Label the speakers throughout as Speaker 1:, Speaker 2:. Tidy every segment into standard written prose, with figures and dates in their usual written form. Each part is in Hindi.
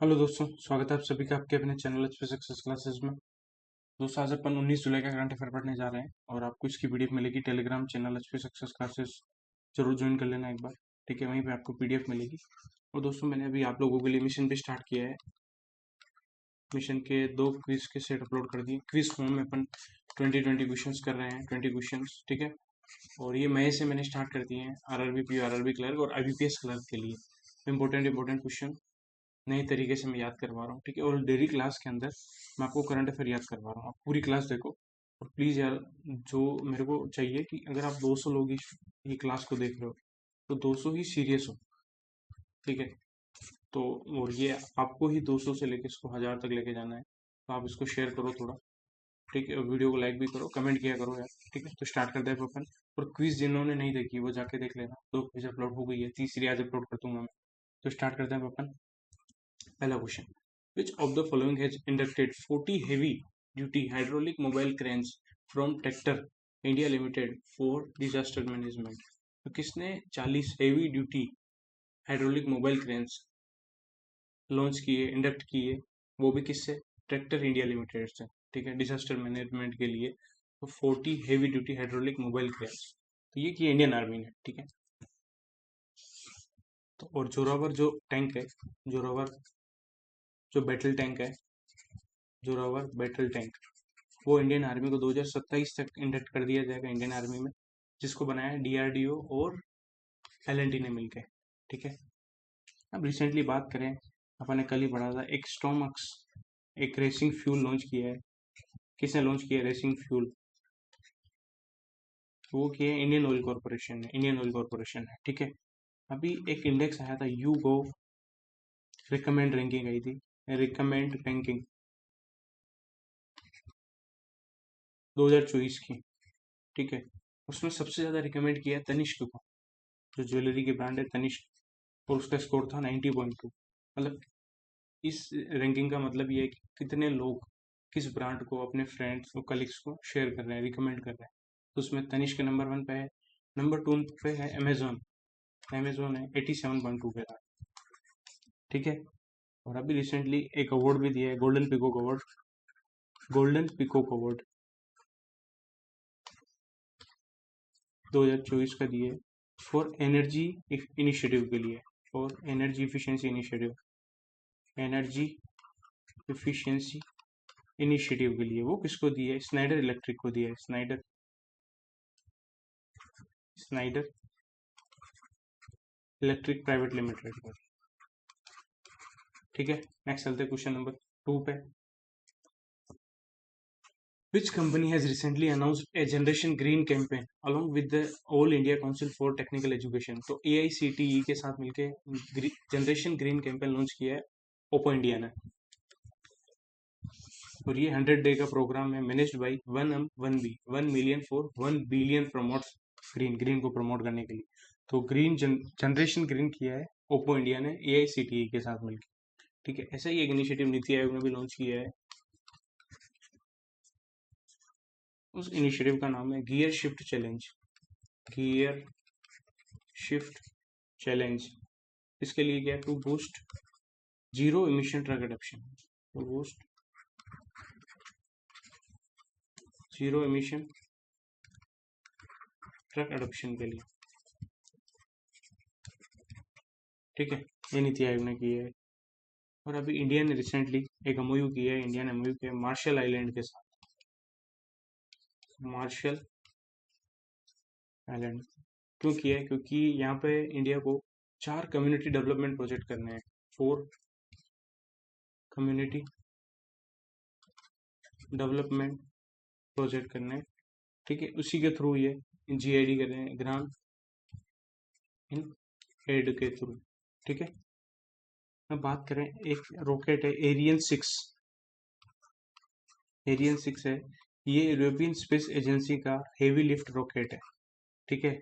Speaker 1: हेलो दोस्तों, स्वागत है आप सभी का आपके अपने चैनल एचपी सक्सेस क्लासेस में। दोस्तों, आज अपन 19 जुलाई का करंट अफेयर पढ़ने जा रहे हैं और आपको इसकी पीडीएफ मिलेगी Telegram channel HP success classes. जरूर ज्वाइन कर लेना एक बार, ठीक है। वहीं पे आपको पीडीएफ मिलेगी। और दोस्तों, मैंने अभी आप लोगों के लिए मिशन भी स्टार्ट किया है। मिशन के 2 क्विज के सेट अपलोड कर दिए। क्विज फॉर्म में अपन 20 क्वेश्चन कर रहे हैं, 20 क्वेश्चन, ठीक है। और ये मई से मैंने स्टार्ट कर दिए हैं आरआरबी पी आरआरबी क्लर्क और आईबीपीएस क्लर्क के लिए इंपॉर्टेंट क्वेश्चन नए तरीके से मैं याद करवा रहा हूँ, ठीक है। और डेली क्लास के अंदर मैं आपको करंट अफेयर याद करवा रहा हूँ। आप पूरी क्लास देखो और प्लीज़ यार, जो मेरे को चाहिए कि अगर आप 200 लोग ये क्लास को देख रहे हो तो 200 ही सीरियस हो, ठीक है। तो और ये आपको ही 200 से लेके इसको 1000 तक लेके जाना है, तो आप इसको शेयर करो थोड़ा, ठीक है। और वीडियो को लाइक भी करो, कमेंट किया करो यार, ठीक है। तो स्टार्ट करते हैं अपन। और क्विज जिन्होंने नहीं देखी वो जाके देख लेना, 2 क्विज अपलोड हो गई है, तीसरी आज अपलोड कर दूंगा मैं। तो स्टार्ट करते हैं अपन। पहला question, which of the following has inducted 40 heavy duty hydraulic mobile cranes from Tractor India Limited for disaster management? तो किसने 40 heavy duty hydraulic mobile cranes launch किए, इंडक्ट किए, वो भी किससे? ट्रैक्टर इंडिया लिमिटेड से, ठीक है, डिजास्टर मैनेजमेंट के लिए। तो 40 heavy duty hydraulic mobile cranes, तो ये किए इंडियन आर्मी ने, ठीक है। तो और जोरावर जो टैंक है, जोरावर जो बैटल टैंक है, जोरावर बैटल टैंक, वो इंडियन आर्मी को 2027 तक इंडक्ट कर दिया जाएगा इंडियन आर्मी में, जिसको बनाया डीआरडीओ और एलएनटी ने मिलकर, ठीक है। अब रिसेंटली बात करें, अपन ने कल ही पढ़ा था, एक स्टोमक्स एक रेसिंग फ्यूल लॉन्च किया है। किसने लॉन्च किया है रेसिंग फ्यूल? वो किया है इंडियन ऑयल कॉर्पोरेशन ने, इंडियन ऑयल कॉर्पोरेशन है, ठीक है। अभी एक इंडेक्स आया था यूगो, रिकमेंड रैंकिंग आई थी, रिकमेंड रैंकिंग 2024 की, ठीक है। उसमें सबसे ज्यादा रिकमेंड किया है तनिष्क को, जो ज्वेलरी की ब्रांड है तनिष्क, और उसका स्कोर था 90.2। मतलब इस रैंकिंग का मतलब ये है कि कितने लोग किस ब्रांड को अपने फ्रेंड्स और कलीग्स को शेयर कर रहे हैं, रिकमेंड कर रहे हैं। तो उसमें तनिष्क नंबर 1 पे है। नंबर 2 पे है अमेजोन, अमेजोन है 87.2 पे था, ठीक है। और अभी रिसेंटली एक अवार्ड भी दिया है, golden peacock award, golden peacock award 2024 का दिए फॉर एनर्जी इनिशिएटिव के लिए, for energy efficiency initiative, energy efficiency initiative के लिए। वो किसको दिया है? स्नाइडर इलेक्ट्रिक को दिया है, Snyder, Snyder electric private limited को, ठीक है। नेक्स्ट चलते क्वेश्चन नंबर 2 पे। Which company has recently announced a Generation Green campaign along with the All India Council for Technical Education? तो AICTE के साथ मिलके जनरेशन ग्रीन कैंपेन लॉन्च किया है ओप्पो इंडिया ने। और ये 100 डे का प्रोग्राम है, managed by 1 million for 1 billion promotes green, green को प्रमोट करने के लिए। तो ग्रीन जनरेशन ग्रीन किया है ओप्पो इंडिया ने AICTE के साथ मिलकर, ठीक है। ऐसा ही एक इनिशिएटिव नीति आयोग ने भी लॉन्च किया है। उस इनिशिएटिव का नाम है gear shift challenge, gear shift challenge. इसके लिए क्या? To boost zero emission truck adoption, to boost zero emission truck adoption के लिए, ठीक है। ये नीति आयोग ने किया है। और अभी इंडिया ने रिसेंटली एक एमओयू किया है, इंडिया ने एमओयू किया है मार्शल आइलैंड के साथ, मार्शल आइलैंड। क्यों किया है? क्योंकि यहाँ पे इंडिया को 4 कम्युनिटी डेवलपमेंट प्रोजेक्ट करने हैं, 4 कम्युनिटी डेवलपमेंट प्रोजेक्ट करने हैं, ठीक है। उसी के थ्रू ये GID कर रहे हैं, ग्रांट इन एड के थ्रू, ठीक है। अब बात करें, एक रॉकेट है एरियन 6, एरियन 6 है, ये यूरोपियन स्पेस एजेंसी का हेवी लिफ्ट रॉकेट है, ठीक है।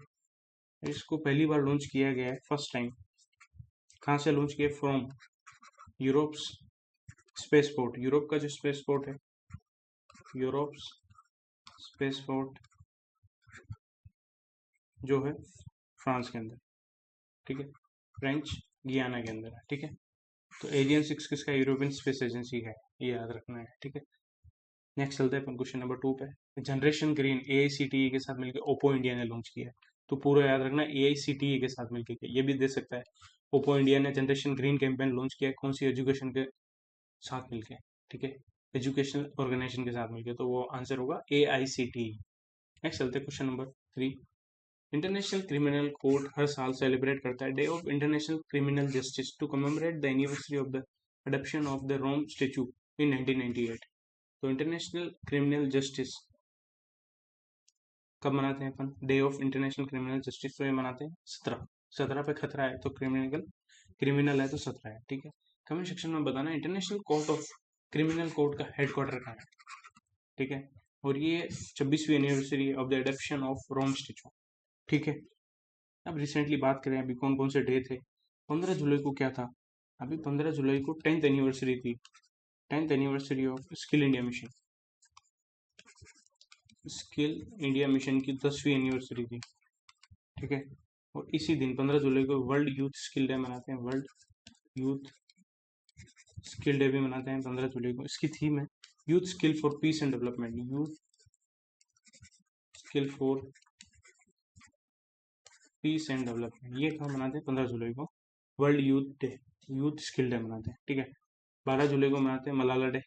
Speaker 1: इसको पहली बार लॉन्च किया गया है, फर्स्ट टाइम। कहाँ से लॉन्च किया? From Europe space port, Europe का जो स्पेस पोर्ट है, यूरोप स्पेस पोर्ट जो है फ्रांस के अंदर, ठीक है, फ्रेंच गियाना के अंदर है, ठीक है। तो एरियन 6 किसका, यूरोपियन स्पेस एजेंसी का है, ये याद रखना है, ठीक है। नेक्स्ट चलते हैं अपन क्वेश्चन नंबर 2 पे। जनरेशन ग्रीन AICTE के साथ मिलकर ओप्पो इंडिया ने लॉन्च किया है। तो पूरा याद रखना, AICTE के साथ मिलकर किया, ये भी दे सकता है। ओप्पो इंडिया ने जनरेशन ग्रीन कैंपेन लॉन्च किया है, कौन सी एजुकेशन के साथ मिलकर, ठीक है, एजुकेशन ऑर्गेनाइजेशन के साथ मिलकर, तो वो आंसर होगा AICTE। नेक्स्ट चलते हैं question number 3। International criminal court हर साल सेलिब्रेट करता है day of international criminal justice to commemorate the anniversary of the adoption of the Rome statute in 1998। तो इंटरनेशनल क्रिमिनल जस्टिस कब मनाते हैं अपन, day of international criminal justice, तो ये मनाते हैं 17 पे खतरा है तो क्रिमिनल है तो 17 है, ठीक है। कमेंट सेक्शन में बताना international court of criminal court का हेडक्वार्टर कहाँ है, ठीक है। और ये 26वीं anniversary of the adoption of Rome statute, ठीक है। अब रिसेंटली बात करें अभी कौन कौन से डे थे। 15 जुलाई को क्या था, अभी 15 जुलाई को 10th एनिवर्सरी थी, 10th anniversary of skill India mission, skill India mission की 10वीं एनिवर्सरी थी, ठीक है। और इसी दिन 15 जुलाई को वर्ल्ड यूथ स्किल डे मनाते हैं, वर्ल्ड यूथ स्किल डे भी मनाते हैं 15 जुलाई को। इसकी थीम है youth skill for piece and development, youth skill for piece and development, ये कहाँ मनाते हैं, 15 जुलाई को world youth day, youth skill day मनाते हैं, ठीक है। 12 जुलाई को मनाते हैं मलाला डे,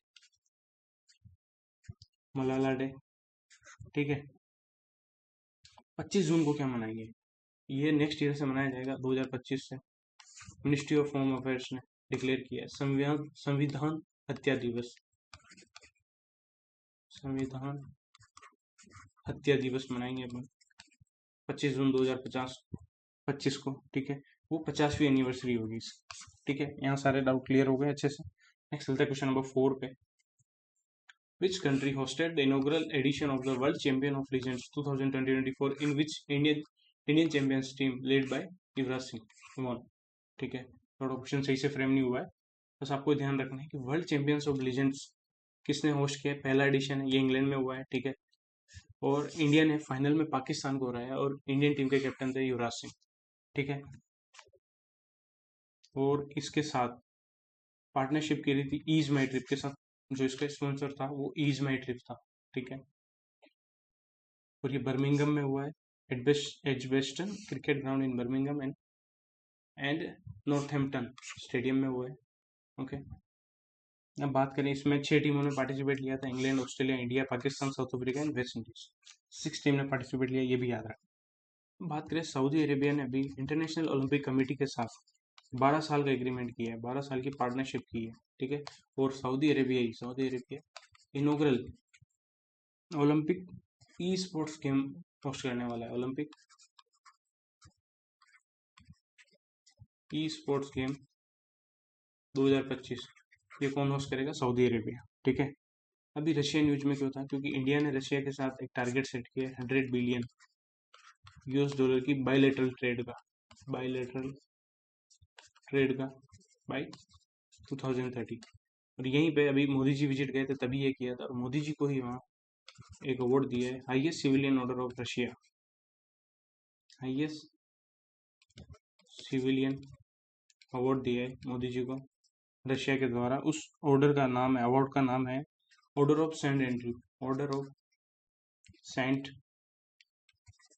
Speaker 1: मलाला डे, ठीक है। 25 जून को क्या मनाएंगे, ये नेक्स्ट ईयर से मनाया जाएगा 2025 से, मिनिस्ट्री ऑफ होम अफेयर्स ने डिक्लेयर किया है, संविधान हत्या दिवस, संविधान हत्या दिवस मनाएंगे अपन 25 जून 2025 को, ठीक है। वो 50वीं एनिवर्सरी होगी, ठीक है। यहाँ सारे डाउट क्लियर हो गए अच्छे से। नेक्स्ट चलते हैं क्वेश्चन नंबर 4 पे। Which country hosted the inaugural edition of the World Champion of Legends 2020-24 in which Indian champions team led by Yuvraj Singh won, ठीक है। थोड़ा क्वेश्चन सही से फ्रेम नहीं हुआ है, बस आपको ध्यान रखना है कि वर्ल्ड चैंपियंस ऑफ लीजेंड्स किसने होस्ट किया, पहला एडिशन है, ये इंग्लैंड में हुआ है, ठीक है। और इंडिया ने फाइनल में पाकिस्तान को हराया और इंडियन टीम के कैप्टन थे युवराज सिंह, ठीक है। और इसके साथ पार्टनरशिप की रही थी ईज माई ट्रिप के साथ, जो इसका स्पॉन्सर था वो ईज माई ट्रिप था, ठीक है। और ये बर्मिंगम में हुआ है, Edgbaston cricket ground in Birmingham and Northampton stadium में हुआ है, ओके। अब बात करें, इसमें 6 टीमों ने पार्टिसिपेट किया था, England, Australia, India, Pakistan, south Africa and West Indies, 6 team ने पार्टिसिपेट किया, ये भी याद रखना। बात करें सऊदी अरेबिया ने अभी इंटरनेशनल ओलंपिक कमेटी के साथ 12 साल का एग्रीमेंट किया है, 12 साल की पार्टनरशिप की है, ठीक है। और Saudi Arabia inaugural Olympic e sports game host करने वाला है, ओलंपिक ई स्पोर्ट्स गेम 2025, ये कौन होस्ट करेगा, सऊदी अरेबिया, ठीक है। अभी रशिया न्यूज में क्यों था, क्योंकि इंडिया ने रशिया के साथ एक टारगेट सेट किया है 100 बिलियन US डॉलर की बायलैटरल ट्रेड का बाय 2030। और यहीं पे अभी मोदी जी विजिट गए थे तभी ये किया था, और मोदी जी को ही वहाँ एक अवार्ड दिया है, highest civilian order of Russia, highest civilian award दिया है मोदी जी को रशिया के द्वारा। उस ऑर्डर का नाम है, अवार्ड का नाम है Order of Saint Andrew, Order of Saint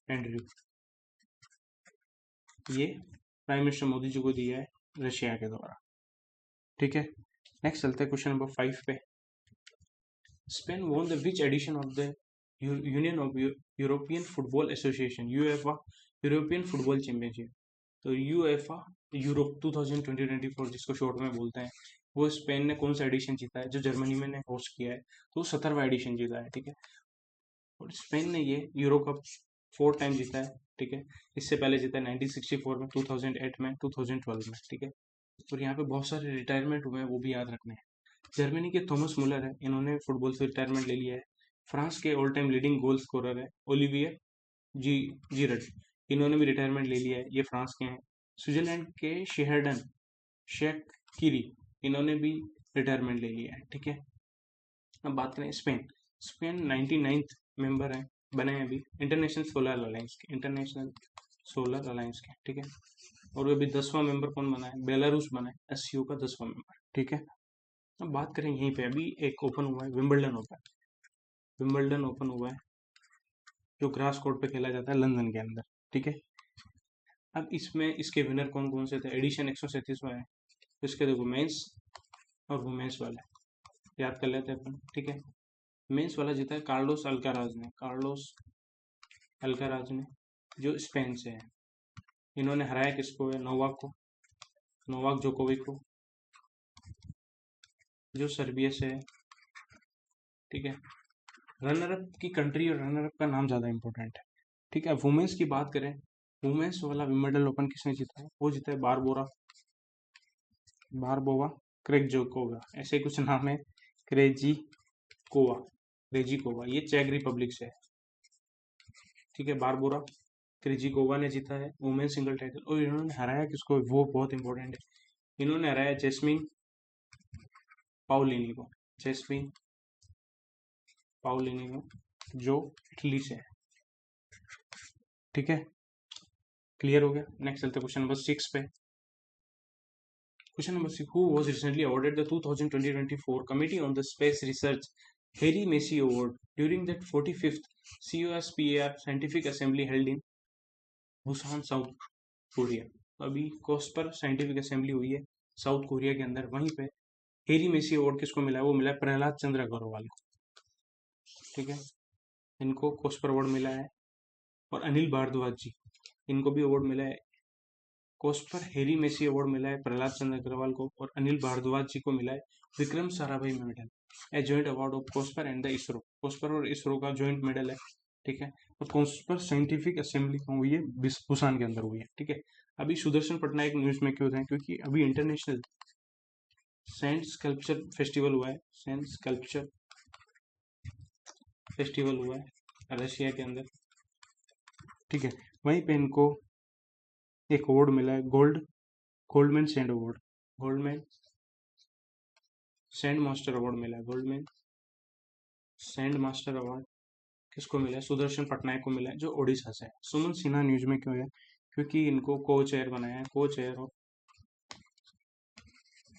Speaker 1: Andrew, ये प्राइम मिनिस्टर मोदी जी को दिया है रशिया के द्वारा, ठीक है। नेक्स्ट चलते हैं क्वेश्चन नंबर 5 पे। Spain won the which edition of the union of European football association, UEFA European football championship. तो यूएफए यूरोप 2020-24 जिसको शॉर्ट में बोलते हैं, वो स्पेन ने कौन सा एडिशन जीता है, जो जर्मनी में ने होस्ट किया है, तो 17वां एडिशन जीता है, ठीक है। और स्पेन ने ये यूरो कप 4 टाइम जीता है, ठीक है। इससे पहले जीता है 1964 में, 2008 में, 2012 में, ठीक है। और यहाँ पे बहुत सारे रिटायरमेंट हुए हैं, वो भी याद रखने हैं। जर्मनी के थॉमस मुलर है, इन्होंने फुटबॉल से रिटायरमेंट ले लिया है। फ्रांस के all time leading goal scorer है ओलिवियर जीरड, इन्होंने भी रिटायरमेंट ले लिया है, ये फ्रांस के हैं। स्विट्जरलैंड के शेकिरी, इन्होंने भी रिटायरमेंट ले लिया है, ठीक है। अब बात करें स्पेन, स्पेन 99th मेंबर है, बने हैं अभी इंटरनेशनल सोलर अलायंस के, ठीक है। और अभी 10वां मेंबर कौन बना है, बेलारूस बना है एससीओ का 10वां मेंबर। ठीक है, अब बात करें यहीं पे अभी एक ओपन हुआ है, विंबलडन ओपन। विंबलडन ओपन हुआ है जो ग्रास कोर्ट पे खेला जाता है लंदन के अंदर। ठीक है, अब इसमें इसके विनर कौन कौन से थे, एडिशन 137वां है। इसके देखो मेंस और वुमेन्स वाला याद कर लेते हैं अपन। ठीक है, मेंस वाला जीता है कार्लोस अल्काराज ने, कार्लोस अल्काराज ने, जो स्पेन से है। इन्होंने हराया किसको है, नोवाक को, नोवाक जोकोविक को, जो सर्बिया से है। ठीक है, रनर अप की कंट्री और रनर अप का नाम ज़्यादा इंपॉर्टेंट है। ठीक है, वुमेन्स की बात करें, वुमेन्स वाला विंबलडन ओपन किसने जीता है, वो जीता है बारबोवा क्रेजकोवा, ऐसे कुछ नाम है, क्रेजिकोवा, क्रेजिकोवा, ये चेक रिपब्लिक से है। ठीक है, बारबोरा क्रेजिकोवा ने जीता है वुमेन सिंगल टाइटल। और इन्होंने हराया किसको, वो बहुत इंपॉर्टेंट है, इन्होंने हराया जैस्मिन पाउलिनी को, जैस्मिन पाउलिनी को, जो इटली से है। ठीक है, क्लियर हो गया। नेक्स्ट चलते क्वेश्चन नंबर 6 पे। Question number 6, who was recently awarded the 2020-24 committee on the space research Harrie Massey award during that 45th COSPAR scientific assembly held in Busan, South Korea. अभी कोस्पर साइंटिफिक असेंबली हुई है साउथ कोरिया के अंदर, वहीं पे हेरी मेसी अवार्ड किसको मिला है, वो मिला है प्रहलाद चंद्र अग्रवाल को। ठीक है, इनको कोस्पर अवार्ड मिला है। और अनिल भारद्वाज जी, इनको भी अवार्ड मिला है। कोस्पर हेरी मेसी अवार्ड मिला है प्रहलाद चंद्र अग्रवाल को, और अनिल भारद्वाज जी को मिला है Vikram Sarabhai medal, a joint award of COSPAR and the ISRO. COSPAR और इसरो का जॉइंट मेडल है। ठीक है, और कोस्पर साइंटिफिक असेंबली कहाँ हुई है, बुसान के अंदर हुई है। ठीक है, अभी सुदर्शन पटनायक न्यूज में क्यों थे, क्योंकि अभी इंटरनेशनल सैंड स्कल्पचर फेस्टिवल हुआ है, सैंड स्कल्पचर फेस्टिवल हुआ है रशिया के अंदर। ठीक है, वहीं पे इनको एक अवार्ड मिला है, Goldman sand award, Goldman sand master award मिला है, गोल्डमैन सैंड मास्टर अवार्ड किसको मिला है, सुदर्शन पटनायक को मिला है, जो ओडिशा से है। सुमन सिन्हा न्यूज में क्यों है, क्योंकि इनको को चेयर बनाया है, को chair of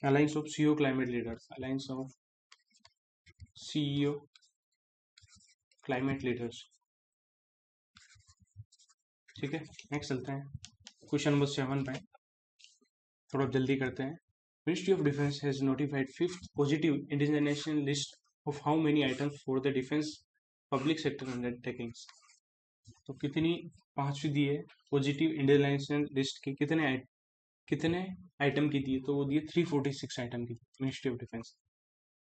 Speaker 1: alliance of CEO climate leaders, alliance of CEO climate leaders. ठीक है, नेक्स्ट चलते हैं क्वेश्चन नंबर 7 पे, थोड़ा जल्दी करते हैं। Ministry of defence has notified 5th positive indigenisation list of how many items for the defence public sector undertakings. तो कितनी 5वीं दी है पॉजिटिव इंडिजिनेशन लिस्ट की, कितने आइटम की दी है, तो वो दी है 346 आइटम की मिनिस्ट्री ऑफ डिफेंस।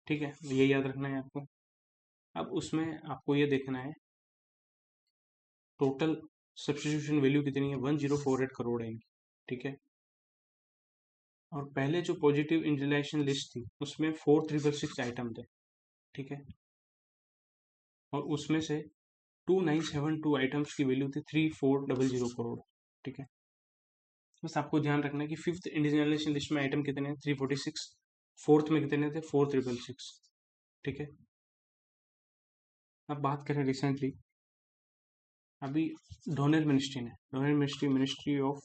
Speaker 1: ठीक है, ये याद रखना है आपको। अब उसमें आपको ये देखना है टोटल सब्स्टिट्यूशन वैल्यू कितनी है, 1048 करोड़ है इनकी। ठीक है, और पहले जो पॉजिटिव इंडिजिनेशन लिस्ट थी उसमें 4666 आइटम थे। ठीक है, और उसमें से 2972 आइटम्स की वैल्यू थी 3400 करोड़। ठीक है, बस आपको ध्यान रखना है कि 5th इंडिजिनेशन लिस्ट में आइटम कितने हैं, 346, 4th में कितने थे, 4666। ठीक है, अब बात करें रिसेंटली, अभी डोनर मिनिस्ट्री ने, donor ministry, ministry of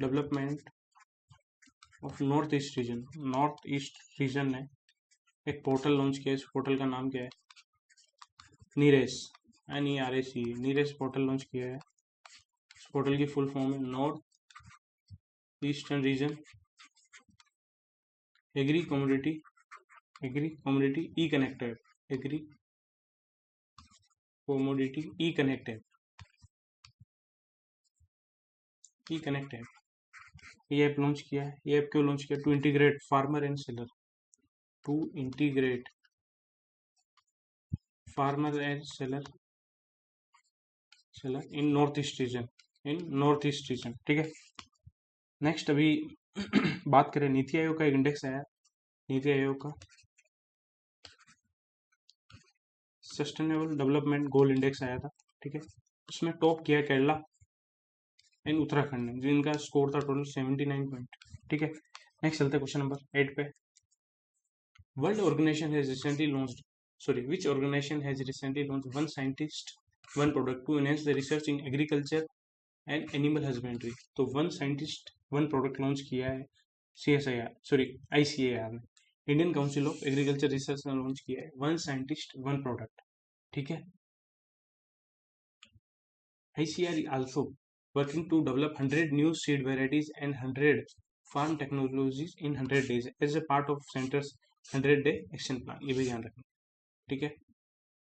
Speaker 1: development of north east reason, north east reason ने एक पोर्टल लॉन्च किया। इस पोर्टल का नाम क्या है, NERACE, NERAC, NERACE portal launch किया है। इस पोर्टल की फुल फॉर्म है north eastern region agri community e connect app, agri commodity e connect app, ये ऐप लॉन्च किया है। ये ऐप क्यों लॉन्च किया, to integrate farmer and seller, to integrate farmer and seller in north east region, ठीक है। नेक्स्ट अभी बात करें नीति आयोग का एक इंडेक्स आया, नीति आयोग का सस्टेनेबल डेवलपमेंट गोल इंडेक्स आया था। ठीक है, उसमें टॉप किया केरला एंड उत्तराखंड ने, जिनका स्कोर था टोटल 79 पॉइंट। ठीक है, नेक्स्ट चलते हैं क्वेश्चन नंबर 8 पे। World organization has recently launched, which organization has recently launched one scientist, one product to enhance the research in agriculture and animal husbandry. तो one scientist one product launch किया है CSIR, सॉरी ICAR ने, Indian council of agriculture research ने लॉन्च किया है वन साइंटिस्ट वन प्रोडक्ट। ठीक है। ICAR also working to develop 100 new seed varieties and 100 farm technologies in 100 days as a part of Center's 100-day action plan। ये भी ध्यान रखना। ठीक है।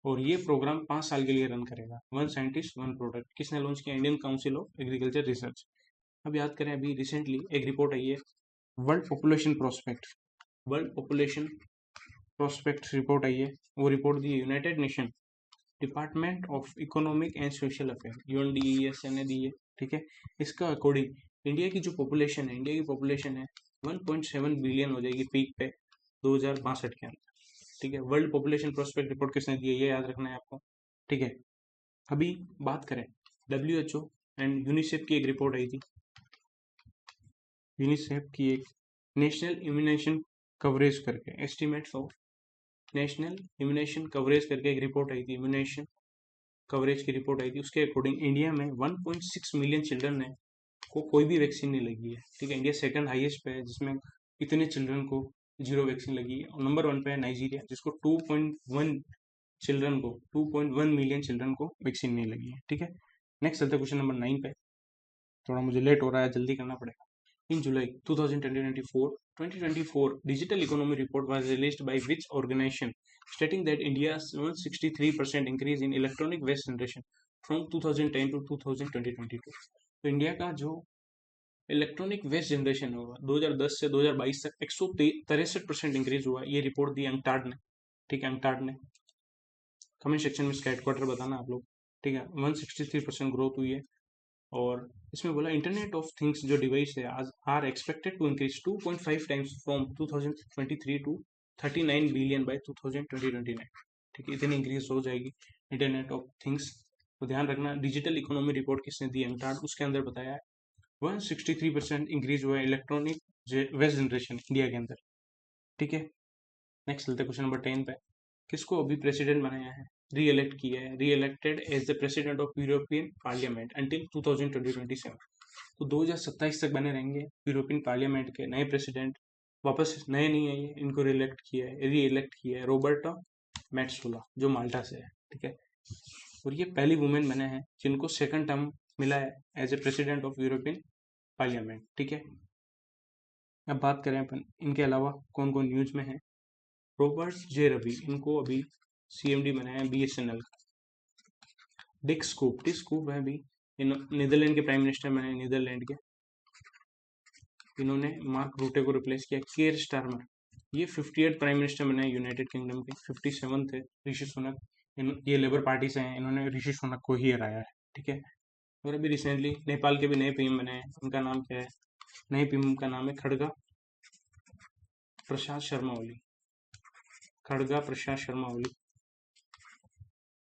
Speaker 1: और ये प्रोग्राम 5 साल के लिए रन करेगा। वन साइंटिस्ट वन प्रोडक्ट किसने लॉन्च किया? Indian council of agriculture research. अब याद करें, अभी रिसेंटली एक रिपोर्ट आई है world population prospect, world population prospect report आई है। वो रिपोर्ट दी United Nation department of economic and social affair UNDES ने दी है। ठीक है। इसका अकॉर्डिंग इंडिया की जो पॉपुलेशन है, इंडिया की पॉपुलेशन है 1.7 बिलियन हो जाएगी पीक पे 2062 के अंदर। ठीक है। वर्ल्ड पॉपुलेशन प्रोस्पेक्ट रिपोर्ट किसने दी है, ये याद रखना है आपको। ठीक है। अभी बात करें WHO एंड यूनिसेफ की एक रिपोर्ट आई थी, यूनिसेफ की एक नेशनल इम्यूनेशन कवरेज करके, estimates of national immunisation coverage करके एक रिपोर्ट आई थी, इम्यूनेशन कवरेज की रिपोर्ट आई थी। उसके अकॉर्डिंग इंडिया में 1.6 मिलियन चिल्ड्रन है को कोई भी वैक्सीन नहीं लगी है। ठीक है। इंडिया सेकंड हाईएस्ट पे है जिसमें इतने चिल्ड्रन को 0 वैक्सीन लगी है। और नंबर 1 पे है नाइजीरिया जिसको 2.1 मिलियन चिल्ड्रन को वैक्सीन नहीं लगी है। ठीक है। नेक्स्ट चलते क्वेश्चन नंबर 9 पे। थोड़ा मुझे लेट हो रहा है, जल्दी करना पड़ेगा। In July 2024 Digital Economy Report was released by which organization stating that India's 163% increase in electronic waste generation from 2010 to 2022। तो इंडिया का जो इलेक्ट्रॉनिक वेस्ट जनरेशन होगा 2010 से 2022 तक 163% इंक्रीज हुआ। ये रिपोर्ट दी अंकटाड ने। ठीक है। अंकटाड ने, कमेंट सेक्शन में इसका हेडक्वार्टर बताना आप लोग। ठीक है। 163% ग्रोथ हुई है। और इसमें बोला इंटरनेट ऑफ थिंग्स जो डिवाइस है are expected to increase 2.5 times from 2023 to 39 billion by 2029। ठीक है। इतनी इंक्रीज हो जाएगी इंटरनेट ऑफ थिंग्स। तो ध्यान रखना, डिजिटल इकोनॉमी रिपोर्ट किसने दी? अंकटाड। उसके अंदर बताया है 163% इंक्रीज हुआ है इलेक्ट्रॉनिक वेस्ट जनरेशन इंडिया के अंदर। ठीक है। नेक्स्ट चलते क्वेश्चन नंबर 10 पे। किसको अभी प्रेसिडेंट बनाया है, री इलेक्ट किया है, re elected as the president of European Parliament until 2027। तो 2027 तक बने रहेंगे यूरोपियन पार्लियामेंट के नए प्रेसिडेंट। वापस नए नहीं है, ये इनको री इलेक्ट किया है रॉबर्टा मेट्सोला जो माल्टा से है। ठीक है। और ये पहली वुमेन बने हैं जिनको सेकंड टर्म मिला है as a president of European Parliament. ठीक है। अब बात करें अपन इनके अलावा कौन कौन न्यूज में है। रॉबर्ट जे रवि, इनको अभी CMD बनाया है BSNL का। डिक स्कूप है अभी नीदरलैंड के प्राइम मिनिस्टर बने, नीदरलैंड के। इन्होंने मार्क रूटे को रिप्लेस किया। केयर स्टारमर, ये 58 प्राइम मिनिस्टर बने यूनाइटेड किंगडम के। 57 थे ऋषि सुनक, ये लेबर पार्टी से हैं, इन्होंने ऋषि सुनक को ही हराया है। ठीक है। और अभी रिसेंटली नेपाल के भी नए PM बने हैं। उनका नाम क्या है? नए PM का नाम है खड़गा प्रसाद शर्मा ओली। खड़गा प्रसाद शर्मा ओली।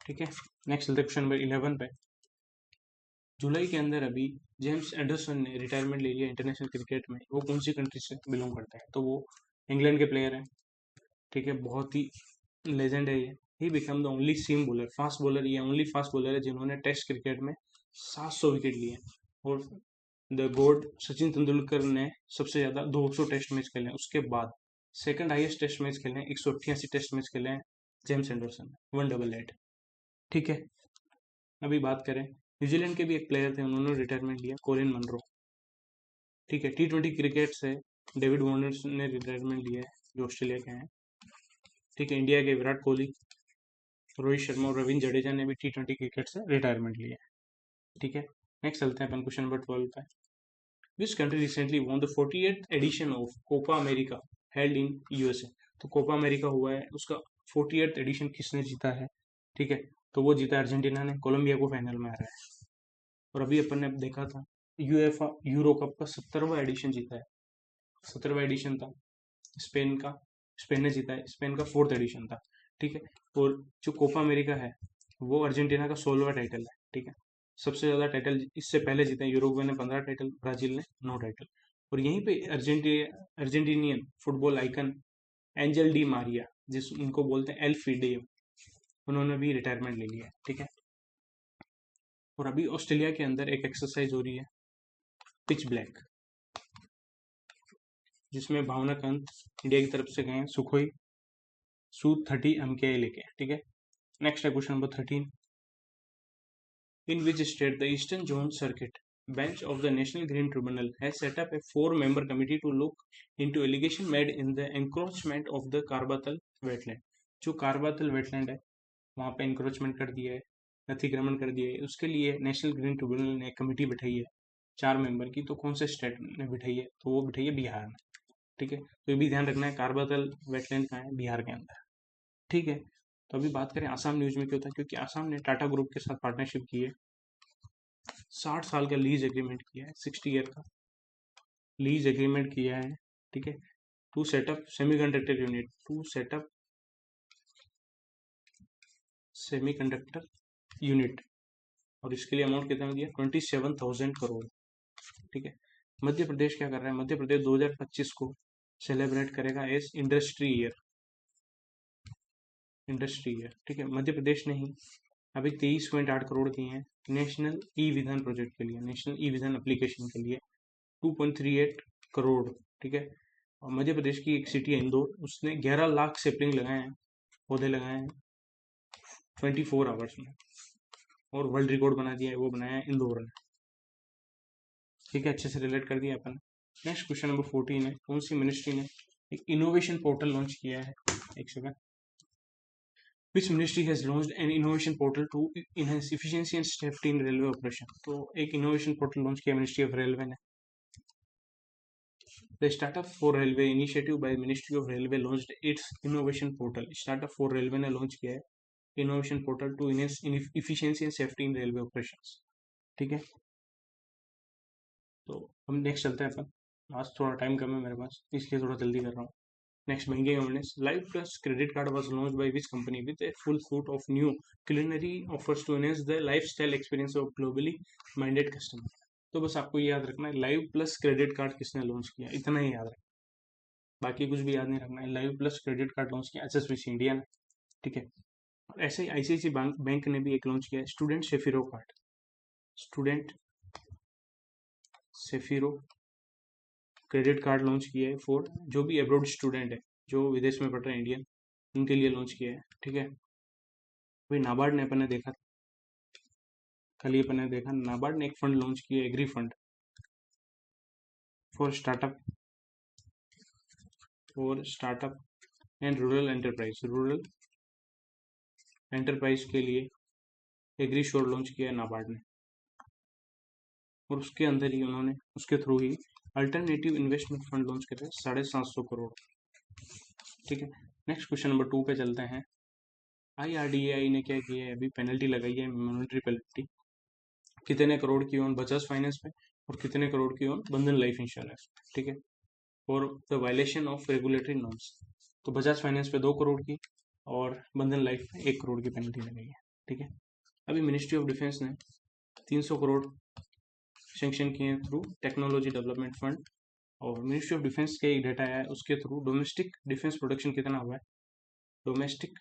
Speaker 1: ठीक है। नेक्स्ट चलते क्वेश्चन नंबर 11 पे। जुलाई के अंदर अभी जेम्स एंडरसन ने रिटायरमेंट ले लिया इंटरनेशनल क्रिकेट में। वो कौन सी कंट्री से बिलोंग करते हैं? तो वो इंग्लैंड के प्लेयर हैं। ठीक है। बहुत ही लेजेंड है ये। He become the only seam bowler, fast bowler, ये ओनली फास्ट बॉलर है जिन्होंने टेस्ट क्रिकेट में 700 विकेट लिए। और द गॉड सचिन तेंदुलकर ने सबसे ज्यादा 200 टेस्ट मैच खेले। उसके बाद सेकंड हाईएस्ट टेस्ट मैच खेले, 188 टेस्ट मैच खेले जेम्स एंडरसन 188। ठीक है। अभी बात करें न्यूजीलैंड के भी एक प्लेयर थे, उन्होंने रिटायरमेंट लिया, कोलिन मनरो। ठीक है। T20 क्रिकेट से डेविड वार्नर ने रिटायरमेंट लिया है जो ऑस्ट्रेलिया के हैं। ठीक है। इंडिया के विराट कोहली, रोहित शर्मा और रविंद्र जडेजा ने भी T20 क्रिकेट से रिटायरमेंट लिया है। ठीक है। नेक्स्ट चलते हैं अपन क्वेश्चन नंबर 12 पे। Which country recently won the 48th edition of Copa America held in USA। तो कोपा अमेरिका हुआ है, उसका 48th एडिशन किसने जीता है? ठीक है। तो वो जीता अर्जेंटीना ने, कोलंबिया को फाइनल में हराया है। और अभी अपन ने देखा था UEFA यूरो कप का 70वां एडिशन जीता है। 70वां एडिशन था स्पेन का, स्पेन ने जीता है। स्पेन का 4th एडिशन था। ठीक है। और जो कोपा अमेरिका है वो अर्जेंटीना का 16वां टाइटल है। ठीक है। सबसे ज्यादा टाइटल इससे पहले जीते हैं। यूरुग्वे ने 15 टाइटल, ब्राजील ने 9 टाइटल। और यहीं पे Argentinian football icon angel Di Maria, जिस उनको बोलते हैं एल फीडे, उन्होंने भी रिटायरमेंट ले लिया है। ठीक है। और अभी ऑस्ट्रेलिया के अंदर एक एक्सरसाइज हो रही है पिच ब्लैक, जिसमें भावना कंत इंडिया की तरफ से गए हैं सुखोई Su-30 MKI लेके, ठीक है। नेक्स्ट है question number 13। In which state the Eastern Zone Circuit Bench of the National Green Tribunal has set up a 4-member committee to look into allegation made in the encroachment of the Karbatal wetland। जो कारबातल वेटलैंड है वहाँ पे इंक्रोचमेंट कर दिया है, अतिक्रमण कर दिया है, उसके लिए नेशनल ग्रीन ट्रिब्यूनल ने एक कमेटी बिठाई है 4 मेंबर की। तो कौन से स्टेट ने बिठाई है? तो वो बिठाई है बिहार में, ठीक है। तो ये भी ध्यान रखना है, कारबातल वेटलैंड कहाँ है? बिहार के अंदर, ठीक है। तो अभी बात करें आसाम न्यूज में, क्या होता है, क्योंकि आसाम ने टाटा ग्रुप के साथ पार्टनरशिप की है, 60 साल का लीज एग्रीमेंट किया है, 60 ईयर का लीज एग्रीमेंट किया है, ठीक है। To set up semiconductor unit, to set up semiconductor unit, और इसके लिए अमाउंट कितना दिया? 27,000 करोड़, ठीक है। मध्य प्रदेश क्या कर रहा है? मध्य प्रदेश 2025 को सेलिब्रेट करेगा as industry year, industry year, ठीक है। मध्य प्रदेश ने ही अभी 23.8 करोड़ दिए हैं नेशनल ई विधान प्रोजेक्ट के लिए, नेशनल ई विधान एप्लीकेशन के लिए 2.38 करोड़, ठीक है। और मध्य प्रदेश की एक सिटी है इंदौर, उसने 11 लाख सेपलिंग लगाए हैं, पौधे लगाए हैं 24 आवर्स में, और वर्ल्ड रिकॉर्ड बना दिया है, वो बनाया है इंदौर ने, ठीक है। अच्छे से रिलेट कर दिया अपन। नेक्स्ट क्वेश्चन नंबर 14 है, कौन सी मिनिस्ट्री ने एक इनोवेशन पोर्टल लॉन्च किया है? एक second. Which ministry has launched an innovation portal to enhance efficiency and safety in railway operation? तो एक innovation portal launch किया मिनिस्ट्री ऑफ रेलवे ने। The Startup for Railway initiative by Ministry of Railway launched its innovation portal. Startup for Railway ने launch किया है innovation portal to enhance efficiency and safety in railway operations, ठीक है। तो हम नेक्स्ट चलते हैं अपन, आज थोड़ा टाइम कम है मेरे पास, इसलिए थोड़ा जल्दी कर रहा हूँ। Next, banking awareness. Live Plus credit card was launched by which company with a full suite of new culinary offers to enhance the lifestyle experience of globally minded customer? तो बस आपको ये याद रखना है, लाइव प्लस क्रेडिट कार्ड किसने लॉन्च किया, इतना ही याद रखना, बाकी कुछ भी याद नहीं रखना है। Live plus credit card launch किया HSBC इंडिया ने, ठीक है। और ऐसे ही ICICI बैंक ने भी एक लॉन्च किया student Sefiro card, student Sefiro credit card launch किया है फॉर जो भी अब्रॉड स्टूडेंट है, जो विदेश में पढ़ रहे हैं इंडियन, उनके लिए लॉन्च किया है, ठीक है। भाई नाबार्ड ने अपन ने देखा, कल ही अपन ने देखा, नाबार्ड ने एक फंड लॉन्च किया, agri fund for startup and rural enterprise के लिए एग्री श्योर लॉन्च किया है नाबार्ड ने, और उसके अंदर ही उन्होंने उसके थ्रू ही अल्टरनेटिव इन्वेस्टमेंट फंड लॉन्च करे 750 करोड़, ठीक है। नेक्स्ट क्वेश्चन नंबर 2 पे चलते हैं। IRDAI ने क्या किया है? अभी पेनल्टी लगाई है, मॉनेटरी पेनल्टी, कितने करोड़ की ऑन बजाज फाइनेंस पे और कितने करोड़ की ऑन बंधन लाइफ इंश्योरेंस, ठीक है, for the violation of regulatory norms. तो बजाज फाइनेंस पे 2 करोड़ की और बंधन लाइफ पे 1 करोड़ की पेनल्टी लगाई है, ठीक है। अभी मिनिस्ट्री ऑफ डिफेंस ने 300 करोड़ सेंक्शन किए हैं थ्रू टेक्नोलॉजी डेवलपमेंट फंड, और मिनिस्ट्री ऑफ डिफेंस के एक डेटा आया है, उसके थ्रू डोमेस्टिक डिफेंस प्रोडक्शन कितना हुआ है, डोमेस्टिक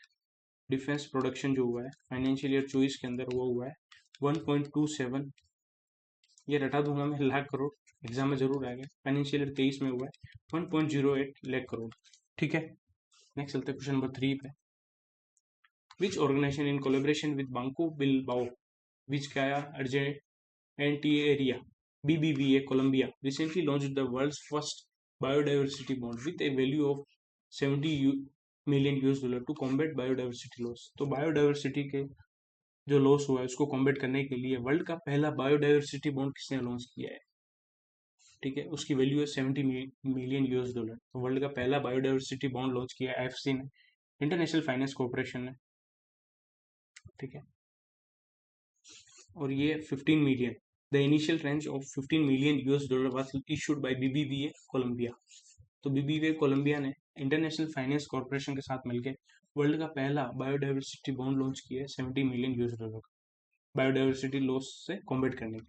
Speaker 1: डिफेंस प्रोडक्शन जो हुआ है फाइनेंशियल ईयर 24 के अंदर वो हुआ है 1.27, ये रटा दूंगा मैं, लाख करोड़, एग्जाम में जरूर आएगा। फाइनेंशियल ईयर 23 में हुआ है 1.08 लाख करोड़, ठीक है। नेक्स्ट चलते हैं क्वेश्चन नंबर 3 पे। Which organisation in collaboration with Banco Bilbao Vizcaya Argentina BBVA Colombia recently launched the world's first biodiversity bond with a value of 70 million US dollar to combat biodiversity loss। तो बायोडाइवर्सिटी के जो लॉस हुआ है उसको कॉम्बेट करने के लिए वर्ल्ड का पहला बायोडाइवर्सिटी बॉन्ड किसने लॉन्च किया है, ठीक है, उसकी वैल्यू है 70 मिलियन US डॉलर। तो वर्ल्ड का पहला बायोडाइवर्सिटी बॉन्ड लॉन्च किया IFC ने, इंटरनेशनल फाइनेंस कॉर्पोरेशन ने, ठीक है। और ये 15 million, the initial tranche of 15 million US dollar was issued by BBVA Colombia. तो BBVA कोलंबिया ने इंटरनेशनल फाइनेंस कॉर्पोरेशन के साथ मिलकर वर्ल्ड का पहला बायोडाइवर्सिटी बॉन्ड लॉन्च किया है 70 मिलियन US डॉलर का, बायोडाइवर्सिटी लॉस से कॉम्बेट करने की,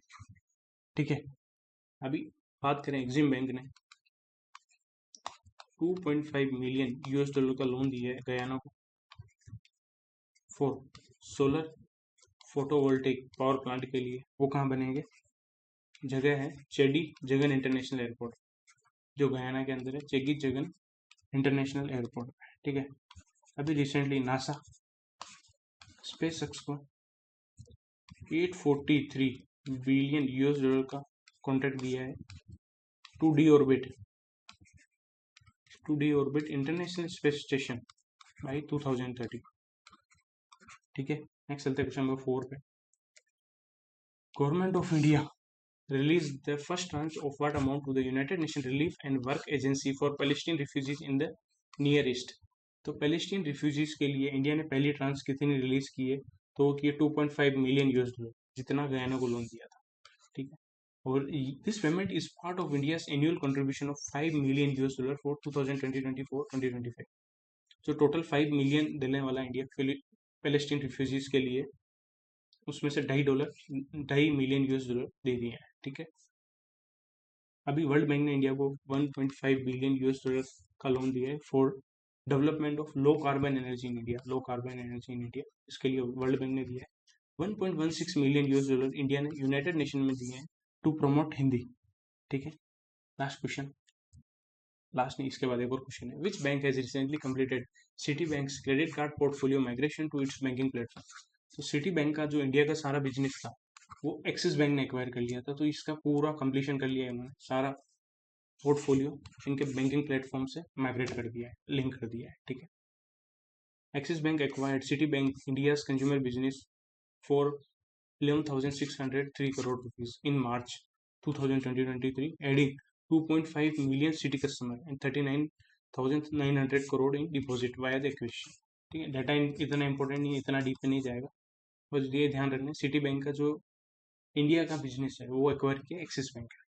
Speaker 1: ठीक है। अभी बात करें, एग्जिम बैंक ने 2.5 मिलियन US डॉलर का लोन दिया है गयाना को for solar photovoltaic power plant के लिए, वो कहाँ बनेंगे? जगह है चेडी जगन इंटरनेशनल एयरपोर्ट, जो गयाना के अंदर है, चेगी जगन इंटरनेशनल एयरपोर्ट, ठीक है। अभी रिसेंटली नासा स्पेस एक्स को 843 बिलियन US$ का कॉन्ट्रैक्ट दिया है to deorbit International Space Station by 2030, ठीक है। नेक्स्ट चलते क्वेश्चन नंबर 4 पे। Government of India release the first tranche of what amount to the United Nation relief and work agency for Palestine refugees in the near east. तो पैलेस्टीन रिफ्यूजीज के लिए इंडिया ने पहली ट्रांच कितनी रिलीज की है? तो वो की 2.5 मिलियन US$, जितना गयाना को लोन दिया था, ठीक है। और this payment is part of India's annual contribution of 5 million US$ for 2024-2025। जो टोटल 5 मिलियन देने वाला इंडिया पैलेस्टीन रिफ्यूजीज के लिए, उसमें से $2.5 मिलियन US$ दे दिए हैं, ठीक है। अभी वर्ल्ड बैंक ने इंडिया को 1.5 बिलियन US$ का लोन दिया है for development of low carbon energy in India, इसके लिए वर्ल्ड बैंक ने दिया है 1.16 मिलियन US$ इंडिया ने यूनाइटेड नेशन में दिए हैं टू प्रमोट हिंदी, ठीक है। लास्ट क्वेश्चन, लास्ट नहीं, इसके बाद एक और क्वेश्चन है। Which bank has recently completed Citi bank's credit card portfolio migration to its banking platform. तो सिटी बैंक का जो इंडिया का सारा बिजनेस था वो एक्सिस बैंक ने एक्वायर कर लिया था, तो इसका पूरा कंप्लीशन कर लिया है उन्होंने, सारा पोर्टफोलियो इनके बैंकिंग प्लेटफॉर्म से माइग्रेट कर दिया है, लिंक कर दिया है, ठीक है। Axis bank acquired city bank India's consumer business for 11,603 crore rupees in March 2023, adding 2.5 million city customer and 39,900 crore in deposit via the acquisition, ठीक है। डाटा इतना इंपॉर्टेंट नहीं है, इतना डीप नहीं जाएगा, बस ये ध्यान रखना सिटी बैंक का जो इंडिया का बिजनेस है वो एक्वायर किया एक्सिस बैंक है।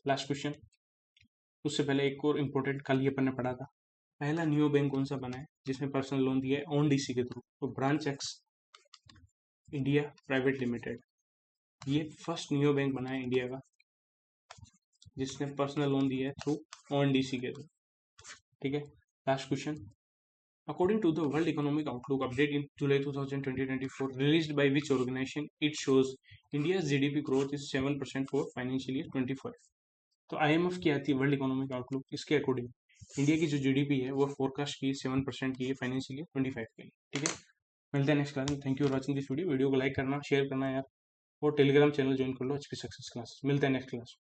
Speaker 1: लास्ट क्वेश्चन, उससे पहले एक और इम्पोर्टेंट कल ये अपन ने पढ़ा था, पहला न्यू बैंक कौन सा बना है जिसमें पर्सनल लोन दिया है ऑन डीसी के थ्रू? तो branch X India private limited, ये फर्स्ट न्यू बैंक बना है इंडिया का जिसने पर्सनल लोन दिया है थ्रू ऑन डीसी के थ्रू, ठीक है। Last question, according to the world economic outlook update in July 2024 released by which organisation, it shows India's GDP growth is 7% for financial year 25। तो IMF की आती है वर्ल्ड इकोनॉमिक आउटलुक, इसके अकॉर्डिंग इंडिया की जो जीडीपी है वो फोरकास्ट की 7% की है फाइनेंशियल ईयर 25 के लिए, ठीक है। मिलते हैं नेक्स्ट क्लास में। Thank you for watching this video को लाइक करना, शेयर करना यार, और टेलीग्राम चैनल ज्वाइन कर लो HP सक्सेस क्लास। मिलते हैं नेक्स्ट क्लास।